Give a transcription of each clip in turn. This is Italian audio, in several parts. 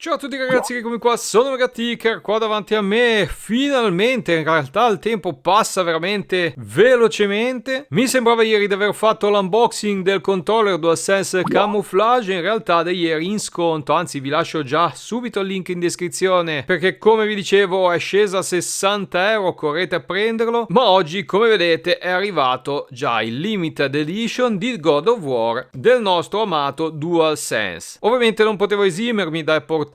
Ciao a tutti ragazzi, eccomi qua, sono Megaticker, qua davanti a me. Finalmente, in realtà il tempo passa veramente velocemente. Mi sembrava ieri di aver fatto l'unboxing del controller DualSense Camouflage, in realtà da ieri in sconto, anzi vi lascio già subito il link in descrizione, perché come vi dicevo è scesa a 60 euro, correte a prenderlo. Ma oggi, come vedete, è arrivato già il limited edition di God of War del nostro amato DualSense. Ovviamente non potevo esimermi da portarvelo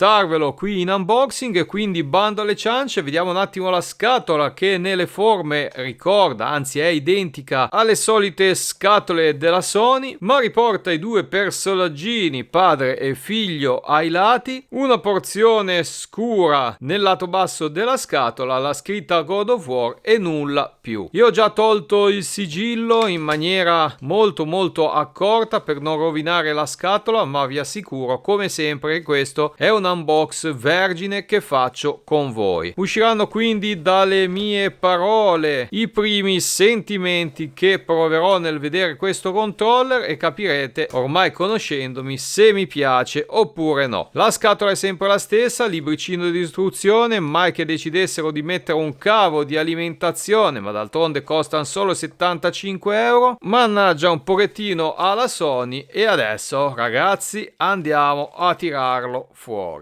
qui in unboxing e quindi bando alle ciance. Vediamo un attimo la scatola, che nelle forme ricorda, anzi è identica alle solite scatole della Sony, ma riporta i due personaggini, padre e figlio, ai lati, una porzione scura nel lato basso della scatola, la scritta God of War e nulla più. Io ho già tolto il sigillo in maniera molto accorta per non rovinare la scatola, ma vi assicuro come sempre che questo è un unbox vergine che faccio con voi. Usciranno quindi dalle mie parole i primi sentimenti che proverò nel vedere questo controller e capirete, ormai conoscendomi, se mi piace oppure no. La scatola è sempre la stessa, libricino di istruzione, mai che decidessero di mettere un cavo di alimentazione, ma d'altronde costano solo 75 euro. Mannaggia un pochettino alla Sony. E adesso ragazzi andiamo a tirarlo fuori.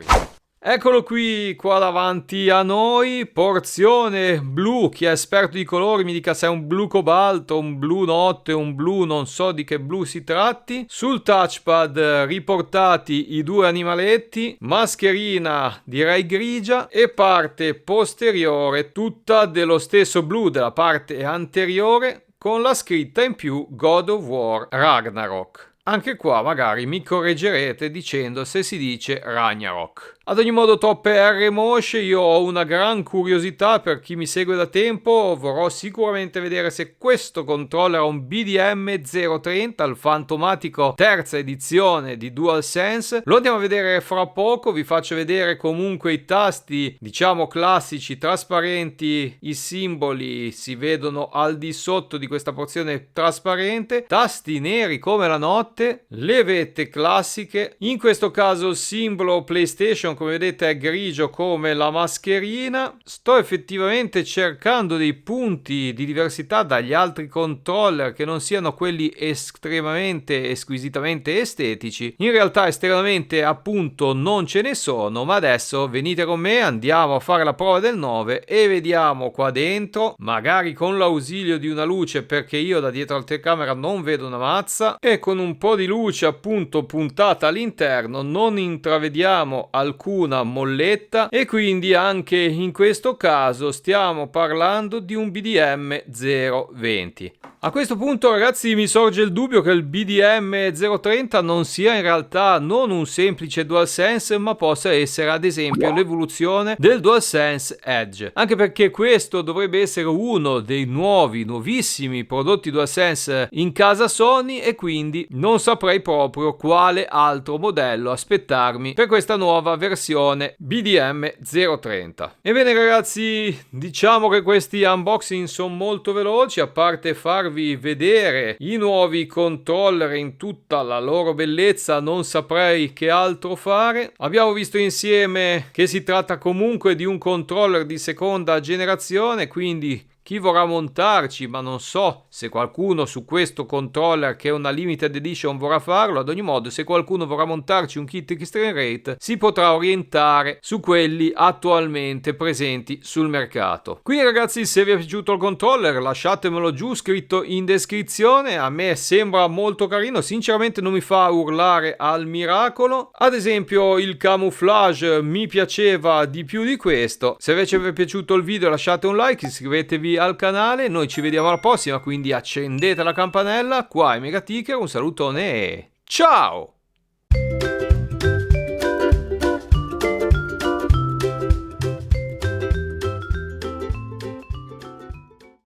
Eccolo qui, qua davanti a noi, porzione blu. Chi è esperto di colori mi dica se è un blu cobalto, un blu notte, un blu, non so di che blu si tratti. Sul touchpad riportati i due animaletti, mascherina direi grigia e parte posteriore tutta dello stesso blu della parte anteriore con la scritta in più God of War Ragnarok. Anche qua magari mi correggerete dicendo se si dice Ragnarok. Ad ogni modo, toppe R mosce, io ho una gran curiosità. Per chi mi segue da tempo vorrò sicuramente vedere se questo controller ha un BDM 030, il fantomatico terza edizione di DualSense. Lo andiamo a vedere fra poco, vi faccio vedere comunque i tasti, diciamo classici, trasparenti, i simboli si vedono al di sotto di questa porzione trasparente, tasti neri come la notte, le vette classiche, in questo caso il simbolo PlayStation come vedete è grigio come la mascherina. Sto effettivamente cercando dei punti di diversità dagli altri controller che non siano quelli estremamente squisitamente estetici. In realtà esternamente appunto non ce ne sono, ma adesso venite con me, andiamo a fare la prova del 9 e vediamo qua dentro, magari con l'ausilio di una luce perché io da dietro alla telecamera non vedo una mazza, e con un po' di luce appunto puntata all'interno non intravediamo alcuna molletta, e quindi anche in questo caso stiamo parlando di un BDM 020. A questo punto ragazzi mi sorge il dubbio che il BDM 030 non sia in realtà non un semplice DualSense, ma possa essere ad esempio l'evoluzione del DualSense Edge, anche perché questo dovrebbe essere uno dei nuovissimi prodotti DualSense in casa Sony, e quindi non saprei proprio quale altro modello aspettarmi per questa nuova versione BDM 030. Ebbene ragazzi, diciamo che questi unboxing sono molto veloci, a parte farvi vedere i nuovi controller in tutta la loro bellezza, non saprei che altro fare. Abbiamo visto insieme che si tratta comunque di un controller di seconda generazione, quindi chi vorrà montarci, ma non so se qualcuno su questo controller che è una limited edition vorrà farlo. Ad ogni modo, se qualcuno vorrà montarci un kit Extreme Rate si potrà orientare su quelli attualmente presenti sul mercato. Quindi ragazzi, se vi è piaciuto il controller lasciatemelo giù scritto in descrizione. A me sembra molto carino, sinceramente non mi fa urlare al miracolo. Ad esempio il camouflage mi piaceva di più di questo. Se invece vi è piaciuto il video lasciate un like, iscrivetevi al canale, noi ci vediamo alla prossima, quindi accendete la campanella. Qua è Megaticker, un salutone e ciao!